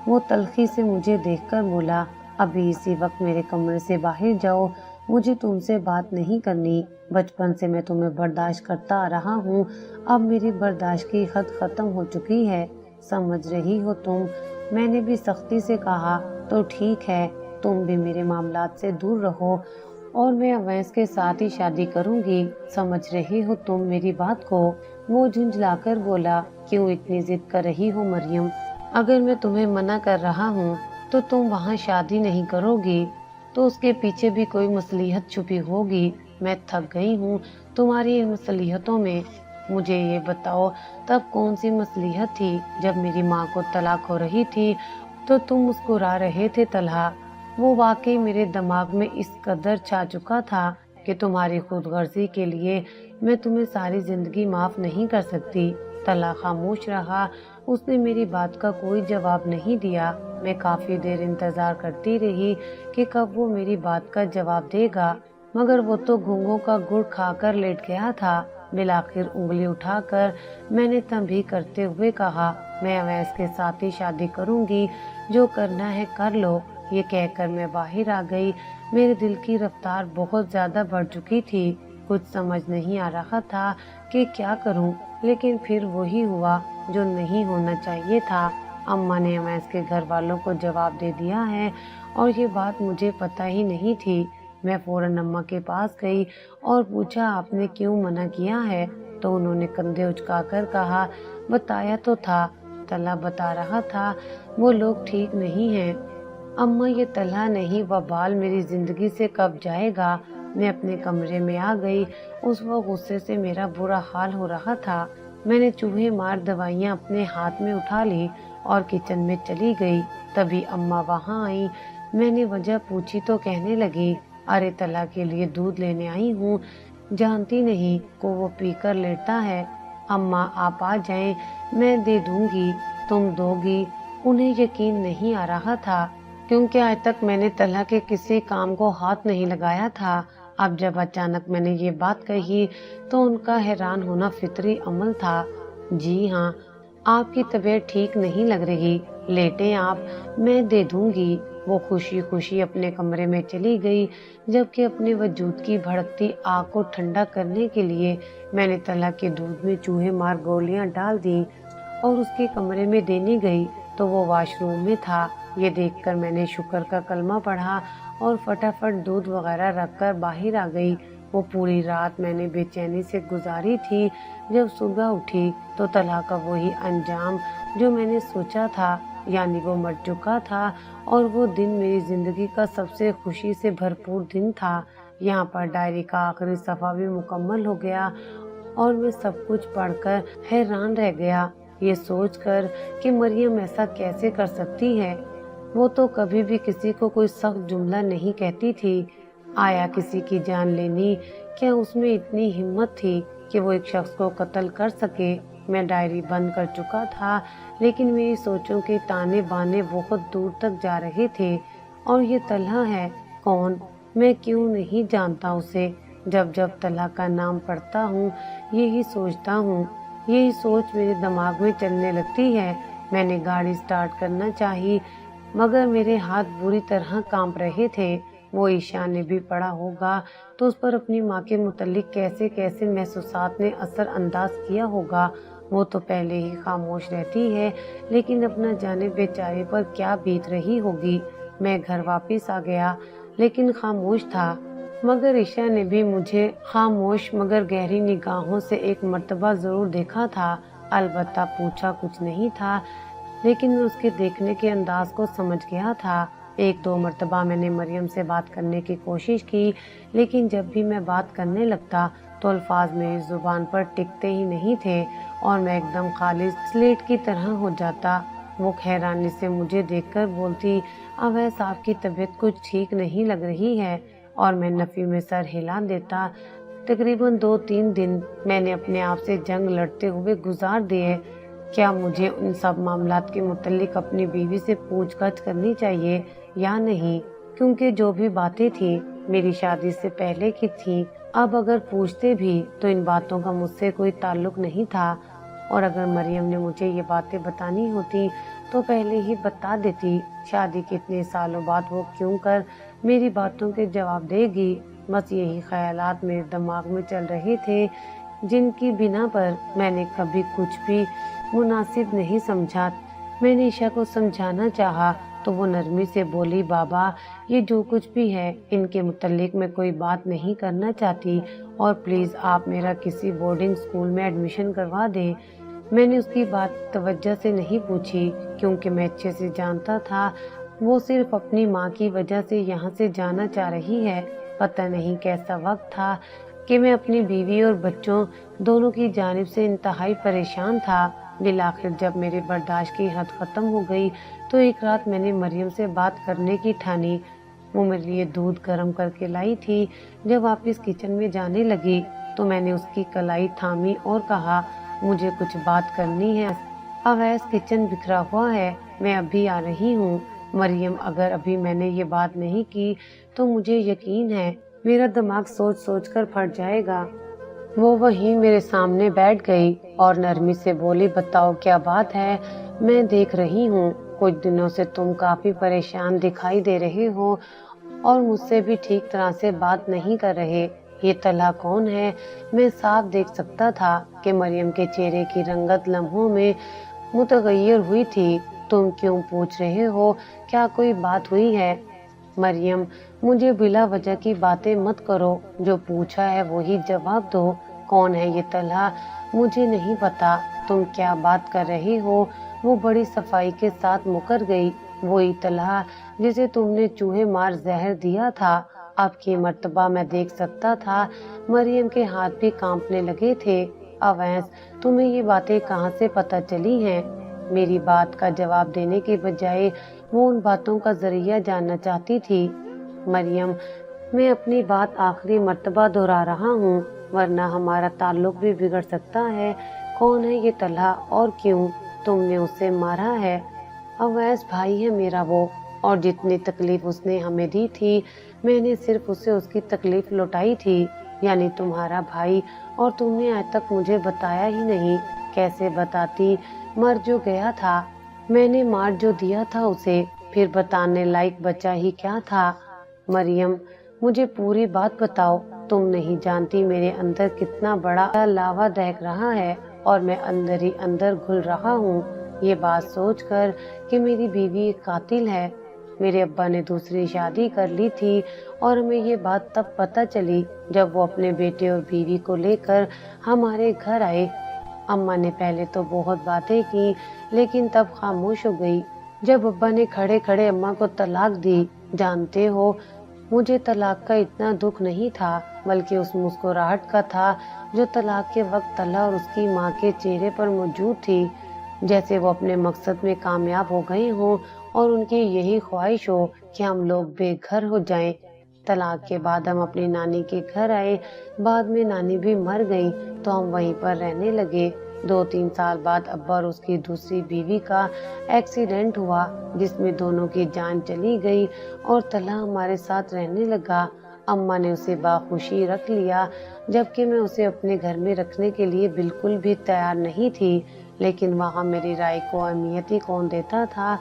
وہ تلخی سے مجھے دیکھ کر بولا، ابھی اسی وقت میرے کمرے سے باہر جاؤ، مجھے تم سے بات نہیں کرنی۔ بچپن سے میں تمہیں برداشت کرتا آ رہا ہوں، اب میری برداشت کی حد ختم ہو چکی ہے، سمجھ رہی ہو تم؟ میں نے بھی سختی سے کہا، تو ٹھیک ہے، تم بھی میرے معاملات سے دور رہو اور میں اویس کے ساتھ ہی شادی کروں گی، سمجھ رہی ہو تم میری بات کو؟ وہ جھنجھلا کر بولا، کیوں اتنی ضد کر رہی ہو مریم؟ اگر میں تمہیں منع کر رہا ہوں تو تم وہاں شادی نہیں کرو گی تو اس کے پیچھے بھی کوئی مصلحت چھپی ہوگی۔ میں تھک گئی ہوں تمہاری ان مصلحتوں میں۔ مجھے یہ بتاؤ، تب کون سی مصلحت تھی جب میری ماں کو طلاق ہو رہی تھی تو تم مسکرا رہے تھے طلحہ؟ وہ واقعی میرے دماغ میں اس قدر چھا چکا تھا کہ تمہاری خود غرضی کے لیے میں تمہیں ساری زندگی معاف نہیں کر سکتی۔ طلحہ خاموش رہا، اس نے میری بات کا کوئی جواب نہیں دیا۔ میں کافی دیر انتظار کرتی رہی کہ کب وہ میری بات کا جواب دے گا، مگر وہ تو گھونگھوں کا گڑ کھا کر لیٹ گیا تھا۔ بالآخر انگلی اٹھا کر میں نے تنبیہ کرتے ہوئے کہا، میں اویس کے ساتھ ہی شادی کروں گی، جو کرنا ہے کر لو۔ یہ کہہ کر میں باہر آ گئی۔ میرے دل کی رفتار بہت زیادہ بڑھ چکی تھی، کچھ سمجھ نہیں آ رہا تھا کہ کیا کروں، لیکن پھر وہی ہوا جو نہیں ہونا چاہیے تھا۔ اماں نے اویس کے گھر والوں کو جواب دے دیا ہے اور یہ بات مجھے پتہ ہی نہیں تھی۔ میں فوراً اماں کے پاس گئی اور پوچھا، آپ نے کیوں منع کیا ہے؟ تو انہوں نے کندھے اچکا کر کہا، بتایا تو تھا، طلحہ بتا رہا تھا وہ لوگ ٹھیک نہیں ہیں۔ اماں، یہ طلحہ نہیں، وبال میری زندگی سے کب جائے گا؟ میں اپنے کمرے میں آ گئی۔ اس وقت غصے سے میرا برا حال ہو رہا تھا۔ میں نے چوہے مار دوائیاں اپنے ہاتھ میں اٹھا لی اور کچن میں چلی گئی۔ تبھی اماں وہاں آئیں۔ میں نے وجہ پوچھی تو کہنے لگی، ارے طلحہ کے لیے دودھ لینے آئی ہوں، جانتی نہیں کو وہ پی کر لیٹا ہے۔ اماں آپ آ جائیں، میں دے دوں گی، تم دو گی؟ انہیں یقین نہیں آ رہا تھا، کیونکہ آج تک میں نے طلحہ کے کسی کام کو ہاتھ نہیں لگایا تھا۔ اب جب اچانک میں نے یہ بات کہی تو ان کا حیران ہونا فطری عمل تھا۔ جی ہاں، آپ کی طبیعت ٹھیک نہیں لگ رہی، لیٹیں آپ، میں دے دوں گی۔ وہ خوشی خوشی اپنے کمرے میں چلی گئی، جبکہ اپنے وجود کی بھڑکتی آگ کو ٹھنڈا کرنے کے لیے میں نے طلحہ کے دودھ میں چوہے مار گولیاں ڈال دیں اور اس کے کمرے میں دینے گئی تو وہ واش روم میں تھا۔ یہ دیکھ کر میں نے شکر کا کلمہ پڑھا اور فٹافٹ دودھ وغیرہ رکھ کر باہر آ گئی۔ وہ پوری رات میں نے بے چینی سے گزاری تھی۔ جب صبح اٹھی تو طلحہ کا وہی انجام جو میں نے سوچا تھا، یعنی وہ مر چکا تھا، اور وہ دن میری زندگی کا سب سے خوشی سے بھرپور دن تھا۔ یہاں پر ڈائری کا آخری صفحہ بھی مکمل ہو گیا اور میں سب کچھ پڑھ کر حیران رہ گیا، یہ سوچ کر کہ مریم ایسا کیسے کر سکتی ہے؟ وہ تو کبھی بھی کسی کو کوئی سخت جملہ نہیں کہتی تھی۔ آیا کسی کی جان لینی؟ کیا اس میں اتنی ہمت تھی کہ وہ ایک شخص کو قتل کر سکے؟ میں ڈائری بند کر چکا تھا، لیکن میری سوچوں کے تانے بانے بہت دور تک جا رہے تھے۔ اور یہ طلحہ ہے کون؟ میں کیوں نہیں جانتا اسے؟ جب جب طلحہ کا نام پڑھتا ہوں یہی سوچتا ہوں، یہی سوچ میرے دماغ میں چلنے لگتی ہے۔ میں نے گاڑی سٹارٹ کرنا چاہی، مگر میرے ہاتھ بری طرح کانپ رہے تھے۔ وہ عشاء نے بھی پڑھا ہوگا تو اس پر اپنی ماں کے متعلق کیسے کیسے محسوسات نے اثر انداز کیا ہوگا۔ وہ تو پہلے ہی خاموش رہتی ہے، لیکن اپنا جانے بیچارے پر کیا بیت رہی ہوگی۔ میں گھر واپس آ گیا، لیکن خاموش تھا، مگر عشاء نے بھی مجھے خاموش مگر گہری نگاہوں سے ایک مرتبہ ضرور دیکھا تھا۔ البتہ پوچھا کچھ نہیں تھا، لیکن میں اس کے دیکھنے کے انداز کو سمجھ گیا تھا۔ एक दो मर्तबा मैंने मरियम से बात करने की कोशिश की, लेकिन जब भी मैं बात करने लगता तो अल्फाज मेरी जुबान पर टिकते ही नहीं थे और मैं एकदम खालिस स्लेट की तरह हो जाता। वो हैरानी से मुझे देखकर बोलती, अवैस आपकी तबीयत कुछ ठीक नहीं लग रही है, और मैं नफी में सर हिला देता। तकरीबन 2-3 दिन मैंने अपने आप से जंग लड़ते हुए गुजार दिए। क्या मुझे उन सब मामलात के मुतल्लिक अपनी बीवी से पूछताछ करनी चाहिए या नहीं, क्योंकि जो भी बातें थी मेरी शादी से पहले की थी। अब अगर पूछते भी तो इन बातों का मुझसे कोई ताल्लुक नहीं था, और अगर मरियम ने मुझे ये बातें बतानी होती तो पहले ही बता देती। शादी के इतने सालों बाद वो क्यों कर मेरी बातों के जवाब देगी। बस यही ख्यालात मेरे दिमाग में चल रहे थे, जिनकी बिना पर मैंने कभी कुछ भी मुनासिब नहीं समझा। मैंने ईशा को समझाना चाहा तो वो नरमी से बोली, बाबा ये जो कुछ भी है इनके मुतल्लिक मैं कोई बात नहीं करना चाहती, और प्लीज आप मेरा किसी बोर्डिंग स्कूल में एडमिशन करवा दें। मैंने उसकी बात तवज्जो से नहीं पूछी, क्योंकि मैं अच्छे से जानता था वो सिर्फ अपनी माँ की वजह से यहाँ से जाना चाह रही है। पता नहीं कैसा वक्त था कि मैं अपनी बीवी और बच्चों दोनों की जानिब से इंतहाई परेशान था। बिलाखिर जब मेरे बर्दाश्त की हद खत्म हो गई तो एक रात मैंने मरियम से बात करने की ठानी। वो मेरे लिए दूध गर्म करके लाई थी। जब वापस किचन में जाने लगी तो मैंने उसकी कलाई थामी और कहा, मुझे कुछ बात करनी है। अवैस किचन बिखरा हुआ है, मैं अभी आ रही हूँ। मरियम, अगर अभी मैंने ये बात नहीं की तो मुझे यकीन है मेरा दिमाग सोच सोच कर फट जाएगा। वो वहीं मेरे सामने बैठ गई और नरमी से बोली, बताओ क्या बात है। मैं देख रही हूँ कुछ दिनों से तुम काफी परेशान दिखाई दे रहे हो और मुझसे भी ठीक तरह से बात नहीं कर रहे। ये तला कौन है? मैं साफ देख सकता था कि मरियम के चेहरे की रंगत लम्हों में मुतगय्यर हुई थी। तुम क्यों पूछ रहे हो? क्या कोई बात हुई है? मरियम, मुझे बिला वजह की बातें मत करो। जो पूछा है वही जवाब दो। कौन है ये तलहा? मुझे नहीं पता। तुम क्या बात कर रही हो? वो बड़ी सफाई के साथ मुकर गई। वही तलहा जिसे तुमने चूहे मार जहर दिया था। अब की मर्तबा मैं देख सकता था मरियम के हाथ भी कांपने लगे थे। अवैस, तुम्हें ये बातें कहाँ से पता चली हैं? मेरी बात का जवाब देने के बजाय वो उन बातों का जरिया जानना चाहती थी। मरियम, मैं अपनी बात आखिरी मर्तबा दोहरा रहा हूँ, वरना हमारा ताल्लुक भी बिगड़ सकता है। कौन है ये तलहा और क्यों तुमने उसे मारा है? अवैस भाई है मेरा वो, और जितनी तकलीफ उसने हमें दी थी मैंने सिर्फ उसे उसकी तकलीफ लौटाई थी। यानी तुम्हारा भाई, और तुमने आज तक मुझे बताया ही नहीं। कैसे बताती? मर जो गया था, मैंने मार जो दिया था उसे, फिर बताने लायक बचा ही क्या था? मरियम, मुझे पूरी बात बताओ। तुम नहीं जानती मेरे अंदर कितना बड़ा लावा दहक रहा है और मैं अंदर ही अंदर घुल रहा हूँ। ये बात सोचकर कि मेरी बीवी एक कातिल है। मेरे अब्बा ने दूसरी शादी कर ली थी और हमें ये बात तब पता चली जब वो अपने बेटे और बीवी को लेकर हमारे घर आए। अम्मा ने पहले तो बहुत बातें की, लेकिन तब खामोश हो गई जब अब्बा ने खड़े खड़े अम्मा को तलाक दी। जानते हो, मुझे तलाक का इतना दुख नहीं था, बल्कि उस मुस्कुराहट का था जो तलाक के वक्त तला और उसकी माँ के चेहरे पर मौजूद थी। जैसे वो अपने मकसद में कामयाब हो गए हों और उनकी यही ख्वाहिश हो कि हम लोग बेघर हो जाएं। तलाक के बाद हम अपनी नानी के घर आए। बाद में नानी भी मर गई तो हम वहीं पर रहने लगे। 2-3 साल बाद अब्बा और उसकी दूसरी बीवी का एक्सीडेंट हुआ, जिसमें दोनों की जान चली गई और तला हमारे साथ रहने लगा। अम्मा ने उसे बाखुशी रख लिया, जबकि मैं उसे अपने घर में रखने के लिए बिल्कुल भी तैयार नहीं थी। लेकिन वहाँ मेरी राय को अहमियत ही कौन देता था।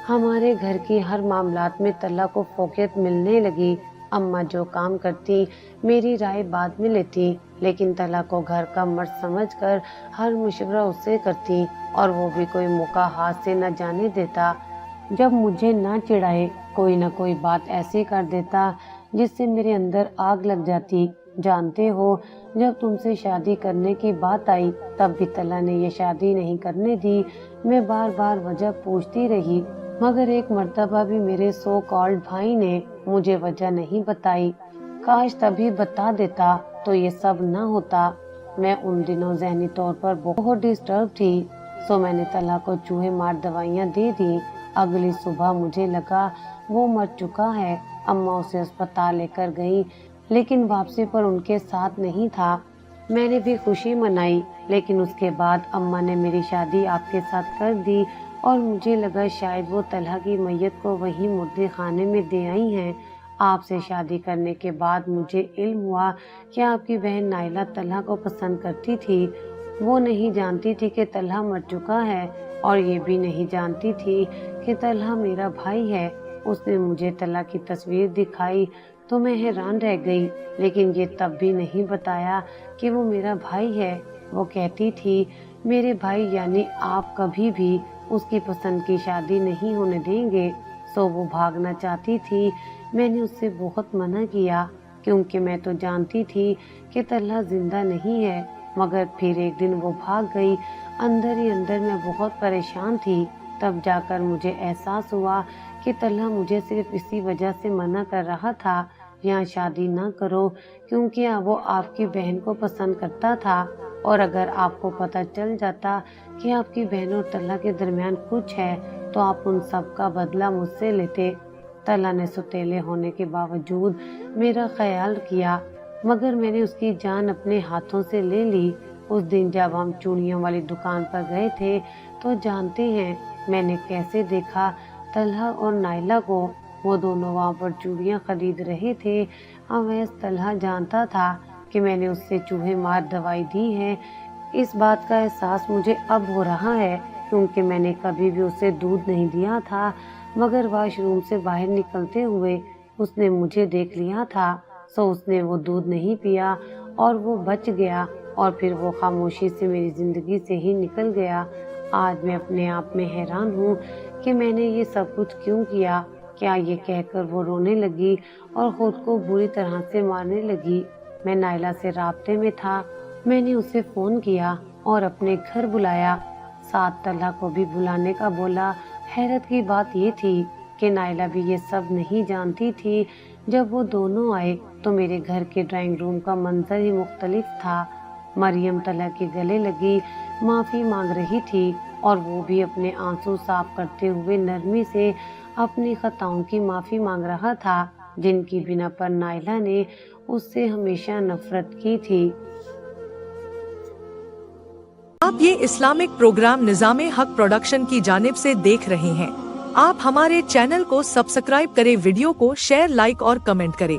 हमारे घर की हर मामलात में तला को फोकियत मिलने लगी। अम्मा जो काम करती मेरी राय बाद में लेती, लेकिन तला को घर का मर्द समझकर हर मुशवरा उससे करती, और वो भी कोई मौका हाथ से न जाने देता। जब मुझे ना चिढ़ाए कोई न कोई बात ऐसी कर देता जिससे मेरे अंदर आग लग जाती। जानते हो, जब तुमसे शादी करने की बात आई तब भी तला ने ये शादी नहीं करने दी। मैं बार बार वजह पूछती रही, मगर एक मर्तबा भी मेरे सो कॉल्ड भाई ने मुझे वजह नहीं बताई। काश तभी बता देता तो ये सब न होता। मैं उन दिनों ज़हनी तौर पर बहुत डिस्टर्ब थी, सो मैंने तलहा को चूहे मार दवाइयाँ दे दी। अगली सुबह मुझे लगा वो मर चुका है। अम्मा उसे अस्पताल लेकर गई, लेकिन वापसी पर उनके साथ नहीं था। मैंने भी खुशी मनाई, लेकिन उसके बाद अम्मा ने मेरी शादी आपके साथ कर दी और मुझे लगा शायद वो तलहा की मैयत को वहीं मुर्दे खाने में दे आई हैं। आपसे शादी करने के बाद मुझे इल्म हुआ कि आपकी बहन नाइला तलहा को पसंद करती थी। वो नहीं जानती थी कि तलहा मर चुका है और ये भी नहीं जानती थी कि तलहा मेरा भाई है। उसने मुझे तलहा की तस्वीर दिखाई तो मैं हैरान रह गई, लेकिन ये तब भी नहीं बताया कि वो मेरा भाई है। वो कहती थी मेरे भाई यानी आप कभी भी उसकी पसंद की शादी नहीं होने देंगे। सो वो भागना चाहती थी। मैंने उससे बहुत मना किया, क्योंकि मैं तो जानती थी कि तलहा जिंदा नहीं है। मगर फिर एक दिन वो भाग गई। अंदर ही अंदर मैं बहुत परेशान थी। तब जाकर मुझे एहसास हुआ कि तलहा मुझे सिर्फ इसी वजह से मना कर रहा था, यहाँ शादी ना करो, क्योंकि वो आपकी बहन को पसंद करता था। और अगर आपको पता चल जाता कि आपकी बहन और तलहा के दरमियान कुछ है तो आप उन सब का बदला मुझसे लेते। तलहा ने सुतेले होने के बावजूद मेरा ख्याल किया, मगर मैंने उसकी जान अपने हाथों से ले ली। उस दिन जब हम चूड़ियों वाली दुकान पर गए थे तो जानते हैं मैंने कैसे देखा तलहा और नाइला को। वो दोनों वहाँ पर चूड़ियाँ खरीद रहे थे। अवैस तलहा जानता था कि मैंने उससे चूहे मार दवाई दी है। इस बात का एहसास मुझे अब हो रहा है, क्योंकि मैंने कभी भी उसे दूध नहीं दिया था। मगर वॉशरूम से बाहर निकलते हुए उसने मुझे देख लिया था, सो उसने वो दूध नहीं पिया और वो बच गया। और फिर वो खामोशी से मेरी जिंदगी से ही निकल गया। आज मैं अपने आप में हैरान हूँ कि मैंने ये सब कुछ क्यों किया। क्या ये कहकर वो रोने लगी और खुद को बुरी तरह से मारने लगी। मैं नाइला से राब्ते में था। मैंने उसे फोन किया और अपने घर बुलाया, साथ तलहा को भी बुलाने का बोला। हैरत की बात ये थी कि नाइला भी ये सब नहीं जानती थी। जब वो दोनों आए तो मेरे घर के ड्राइंग रूम का मंजर ही मुख्तलिफ था। मरियम तलहा के गले लगी माफ़ी मांग रही थी और वो भी अपने आंसू साफ करते हुए नरमी से अपनी खताओं की माफ़ी मांग रहा था, जिनकी बिना पर नाइला ने उससे हमेशा नफरत की थी। आप ये इस्लामिक प्रोग्राम निज़ामे हक प्रोडक्शन की जानिब से देख रहे हैं। आप हमारे चैनल को सब्सक्राइब करें, वीडियो को शेयर, लाइक और कमेंट करें।